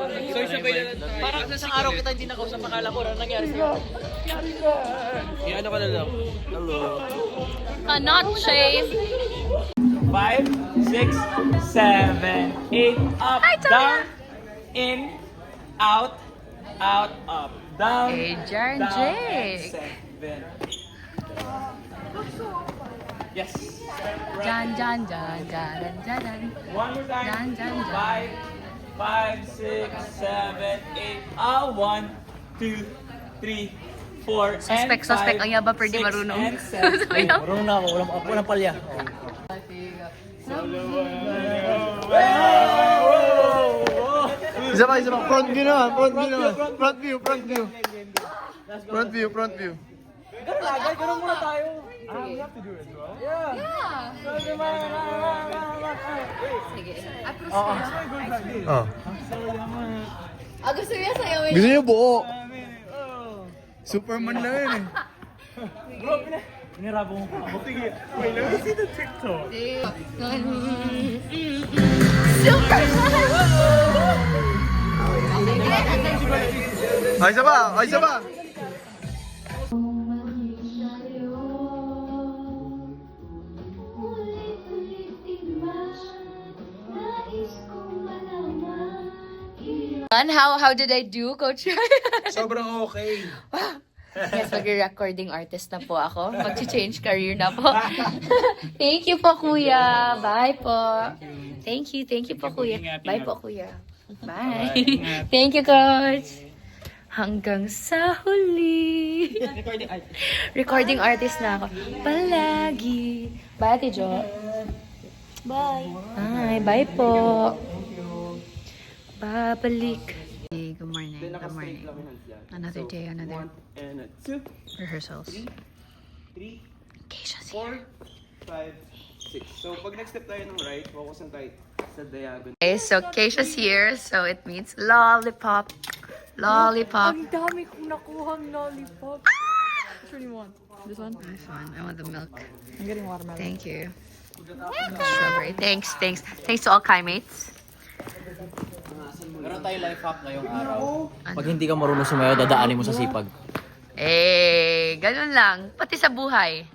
So, sabay na lang tayo. Parang isang araw kita hindi nakausap, akala ko, ano nangyari sa'yo? Ano ka na lang? Hello. Cannot shave. 5, 6, 7, 8, up, down, in, out, up, down, Adrian down, Jake. and 7. Yes. Jan, jan, jan, jan, jan, jan. One more time. Jan, jan, jan. 5, 6, 7, 8. 1, 2, 3, 4, Suspect, ang yaba per di marunong. Marunong na ako, walang palya. Isa pa, front view naman. Front view. Ganun muna tayo. Yeah. Sige. Oh. Gusto niya sa'yo. Gusto niyo buo. Superman lang yun eh. Bro, pinirabo mo pa ako. Sige, wait, let me see the TikTok. Ay, isa pa! How did I do, Coach? Sobrang okay. Yes, mag-recording artist na po ako. Mag-change career na po. Thank you po, Kuya. Bye po. Thank you po, Kuya. Bye po, Kuya. Bye. Thank you, Coach. Hanggang sa huli. Recording artist na ako. Palagi. Bye, Ate Jo. Bye. Bye. Bye po. Babalik. Hey, good morning. Good morning. Another day, another And 2, rehearsals. 3, Keisha's 4, 5, 6. So, pag next step tayo ng right, focus ang tayo sa diagonal. Okay, so Keisha's here, so it means lollipop. Lollipop. Ang dami kong nakuhang lollipop. Which one you want? This one? This one, I want the milk. I'm getting watermelon. Thank you. Strawberry. Thanks to all Kai mates. Meron tayong life hack ngayong araw. Pag hindi ka marunong sumayaw, dadaanin mo sa sipag. Eh, ganun lang. Pati sa buhay.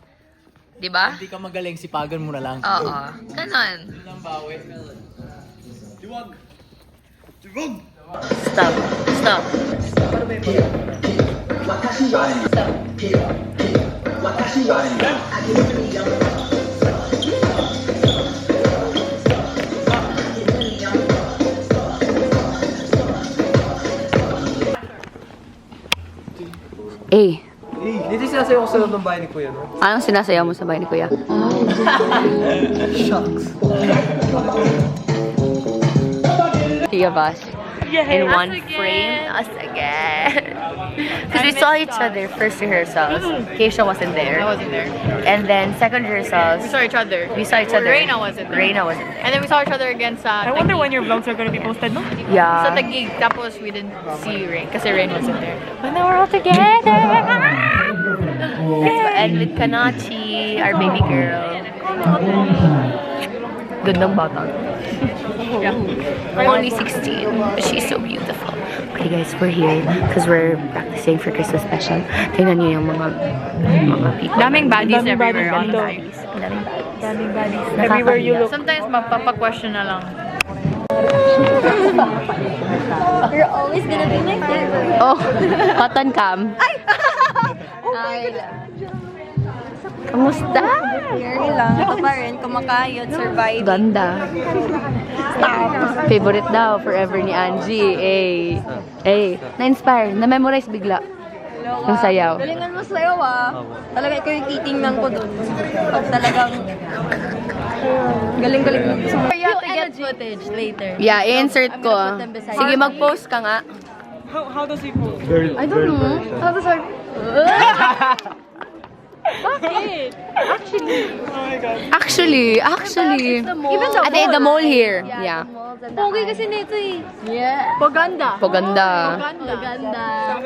Di ba? Hindi ka magaling, sipagan mo na lang. Oo. Ganun. Yun ang bawi. Diwag! Stop. Stop. Eh, Dito sinasayo ko sa loob ng bahay ni Kuya, no? anong sinasayaw mo sa bahay ni Kuya? Shucks. Three of us in one frame. Us again. Because we saw each other first rehearsals. Keisha wasn't there. I wasn't there. And then second rehearsals, We saw each other. we saw each other. Reina wasn't there. Reina wasn't there. And then we saw each other again sa I wonder when your vlogs are gonna be posted, no? Yeah. sa Taguig. Tapos we didn't see Rain kasi Rain wasn't there. When we're all together. And with Kanachi, our baby girl. Gandang bata. Only 16, but she's so beautiful. Okay guys, we're here because we're practicing for Christmas special. Tingnan niyo yung mga people. Daming baddies Daming everywhere baddies on dito. baddies. Daming baddies. Everywhere you look. Sometimes mapapa-question na lang. You're always gonna be my favorite. Oh, cotton cam. Ay! Kamusta? Very lang. Ako pa rin, kumakayod, survive. Ganda. Favorite daw, forever ni Angie. Na-inspire, na-memorize bigla. Yung sayaw. Galingan mo sayo Talaga ikaw yung titingnan ko dun. Pag talagang galing-galing mo. You have to get footage later. Yeah, i-insert ko. Sige, mag-post ka nga. How does he post? I don't know. How does our... Bakit? Actually. Ate, the mall here. Yeah. Pogi kasi nito eh. Paganda. Paganda. Ganda.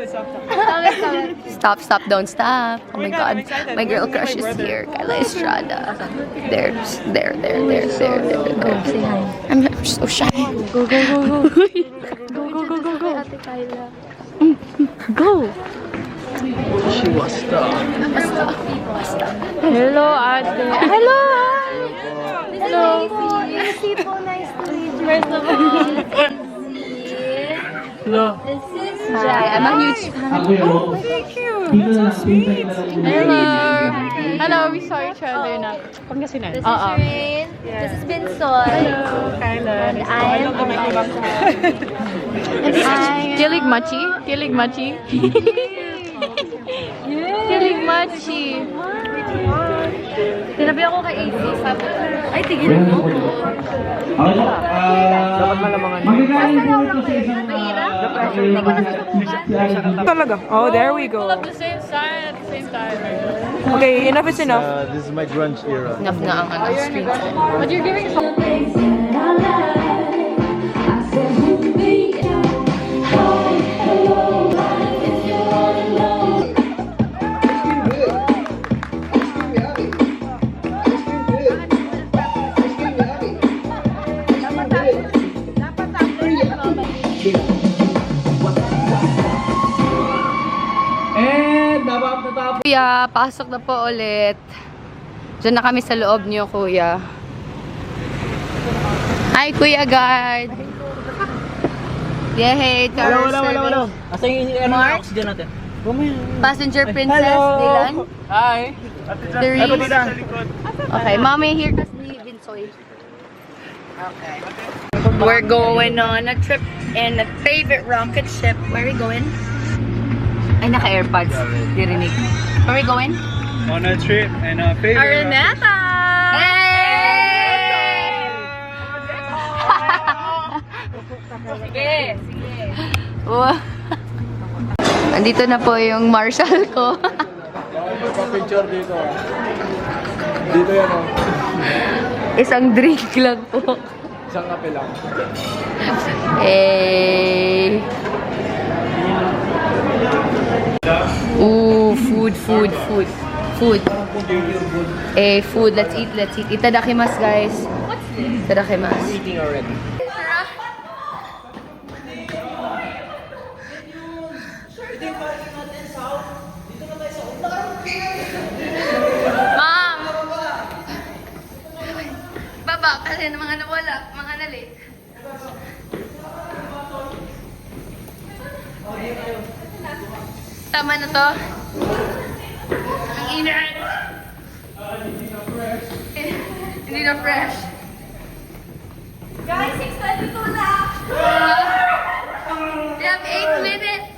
Stop, don't stop. Oh my God. My girl crush is here. Kyla Estrada. There. Say hi. I'm so shy. Go. Ate Kyla. Go. Hello, ate. Hello. Hello. Nice to meet you. First of all, this is Hi, I'm a huge fan. Hello, we saw each other na Pangasinan. This is Rain. This is Bensoy. And I'm Kilig Machi. Kilig Machi. Kilig Machi. Tinabi ako kay AC. Sabi ko, ay, tigil mo. Dapat malamangan mo. Talaga. Oh, there we go. At the same time. Okay, enough is enough. This is my grunge era. Enough na ang screen time. But you're giving Kuya, pasok na po ulit. Diyan na kami sa loob niyo, kuya. Hi, Kuya Guard. Yay, Wala. Asa yung Mark? oxygen natin? Passenger Princess, Dylan. Hi. Therese. Okay, mommy, here kasi ni Vinsoy. Okay. We're going on a trip in a favorite rocket ship. Where are we going? Ay, naka-airpods. Dirinig. Where are we going? On a trip and a favorite. Araneta! Hey! Sige. Wow. Andito na po yung marshal ko. Picture dito. Dito yan o. Isang drink lang po. Isang kape lang. Eh. Ooh, food. Food. Let's eat. Itadakimasu, guys. What's this? Itadakimasu. Eating already. Ma'am! Baba, kasi mga nawala, mga na-late. Tama na to. Ang inert. Hindi na fresh. Guys, 6:22 na. We have 8 minutes.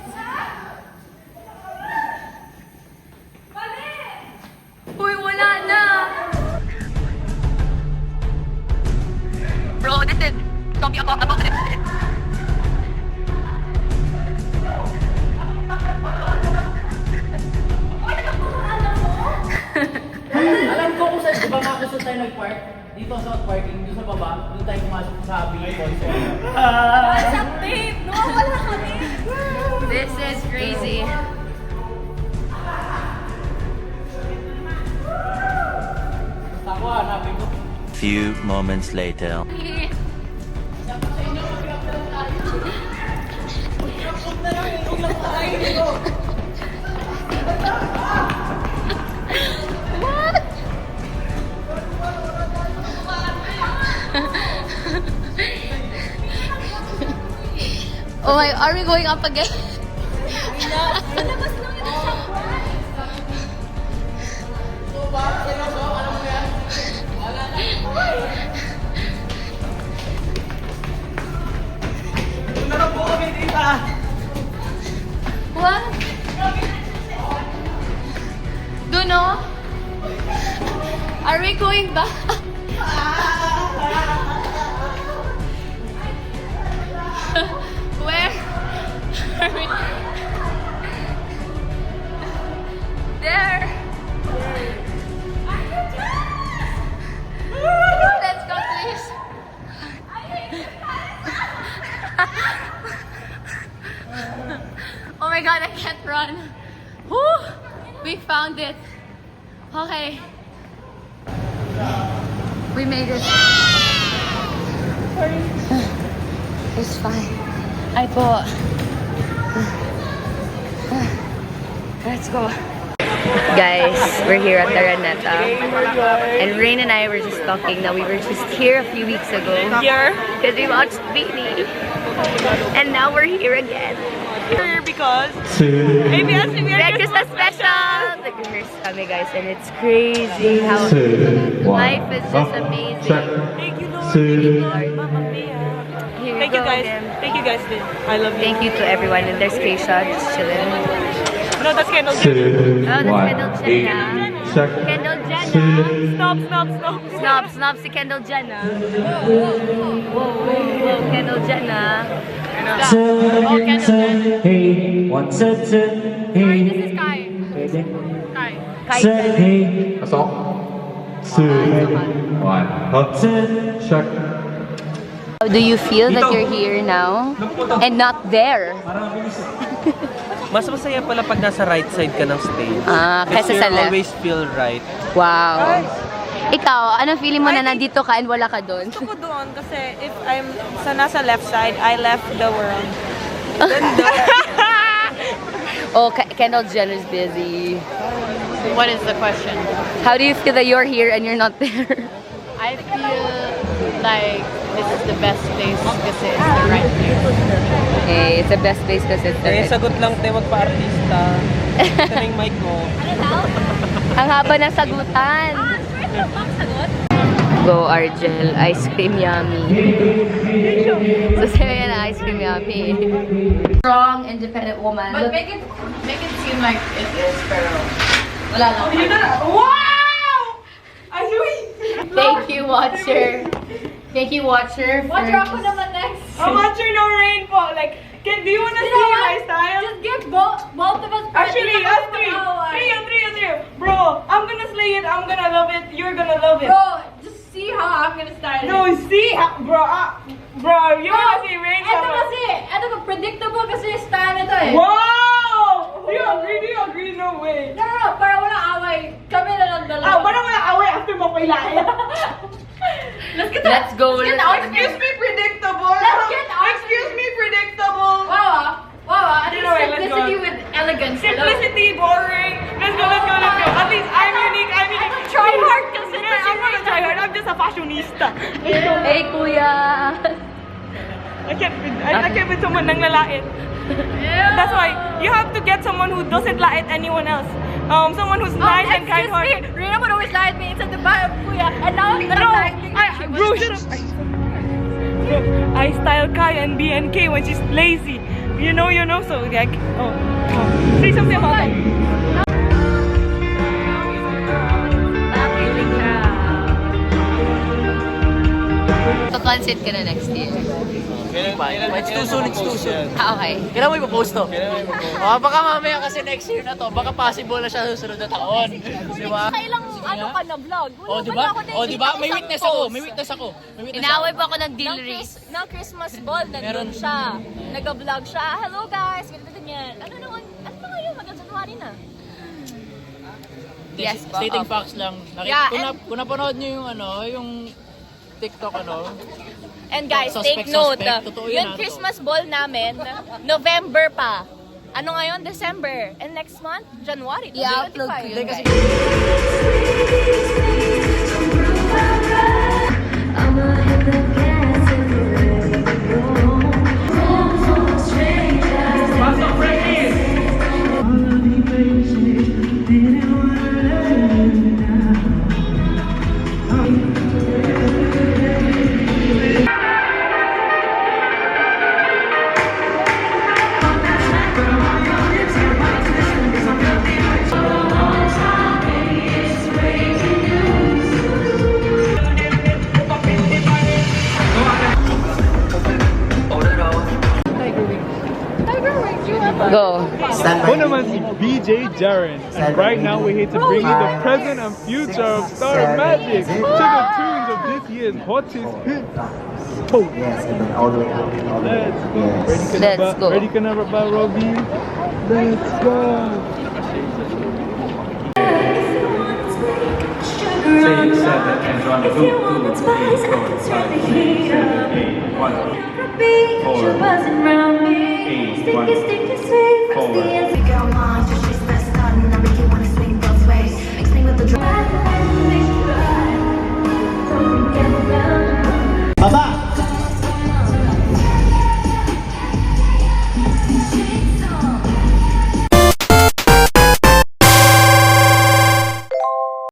Uy, wala na. Bro, this is zombie apocalypse. Alam ko kung saan, di ba makusot tayo nag-park? Dito sa parking, doon sa baba, doon tayo pumasok sa Big Concert. This is crazy. Ako, hanapin ko. Few moments later. What? Oh my, are we going up again? What? Duno? Are we going back? Where? Are we? my god, I can't run. Woo! We found it. Okay. We made it. It's fine. Ay po. Let's go. Guys, we're here at Araneta. And Rain and I were just talking that we were just here a few weeks ago. Here. Because we watched Beanie. And now we're here again. Here because ABS We had Christmas special! The Grimmers kami guys, and it's crazy how life is just amazing. Thank you, Lord. Thank you, Lord. Mamma Mia. Here we Thank you go guys. again. Thank you guys, Lynn. I love you. Thank you to everyone, and there's Keisha just chilling. No, that's Kendall. Oh, that's Kendall Jenna. Kendall Jenna. Stop. Si Kendall Jenna. Whoa, Kendall Jenna. Stop. Oh, Kendall Jenna. Hey, what's up, Sorry, this is Kai. Kai Jenna. Pasok. One. Check. How do you feel that you're here now and not there? Mas masaya pala pag nasa right side ka ng stage. Kaysa sa left. always feel right. Wow. Ikaw, anong feeling mo na nandito ka and wala ka doon? Gusto ko doon kasi if I'm sa nasa left side, I left the world. Oh, Kendall Jenner's busy. What is the question? How do you feel that you're here and you're not there? I feel like this is the best place because it's the right place. Okay, it's the best place because it's the Sagot lang tayo magpa-artista. Ito na yung mic mo. Ang haba ng sagutan. Go, Argel. Ice cream yummy. So, sabi yan na, ice cream yummy. Strong, independent woman. But Look, make it seem like it is, pero wala lang. Thank you, watcher. Thank you, watcher. Watcher ako naman next. I'm watching no rain po. Like, do you wanna see my style? Just give both of us Actually, us three. Three. Bro, I'm gonna slay it. I'm gonna love it. You're gonna love it. Bro, just see how I'm gonna style it. No, see, bro, you wanna see rain? Ito predictable kasi yung style nito eh. Wow! Do you agree? No way. No, para walang away. Kami na lang dalawa. Parang wala away after mo kailain. Let's go. Excuse me, predictable. Excuse me, predictable. Wow, I think You know what, let's simplicity go. with elegance. Simplicity, boring. Let's go. At least I'm unique. Try hard kasi. I'm not a tryhard. I'm just a fashionista. Hey, kuya. I can't with someone nang lalait. That's why you have to get someone who doesn't lait anyone else. Someone who's nice and kind-hearted. Rina would always lie at me inside the bio, kuya. And now I'm Bro, shut up. I style Kai and BNK when she's lazy. You know, so like, say something about that. Papansit ka na next year. It's too soon. Okay. Kailan mo ipopost to? Baka mamaya kasi next year na to, baka possible na siya sa susunod na taon. Di ba? Kailang ano ka na vlog. Di ba? May witness ako. Inaaway pa ako ng dilleries. Ng Christmas ball, nandun siya. Nag-vlog siya. Hello guys, ganito yan. Ano na ngayon? Mag-January na. Yes po. Stating facts lang. Yeah, Kung napanood niyo yung TikTok And guys, Suspect, take note. totoo Yung yan, Christmas ball namin, November pa. Ano ngayon? December. And next month, January. I-upload ko 2025. yun, guys. Go. Who naman si BJ Jaren. And right now we're here to bring you the present and future of Star Magic. Check the tunes of this year's hottest hit. Yes, and then all the way up. Let's go. Let's go. Ready ka na ba, Robbie? Let's go. Say 7 and run 2, 2, 3, 4, 5, 6, 7, 8, 1, 4, 8, 1, 4. Baba!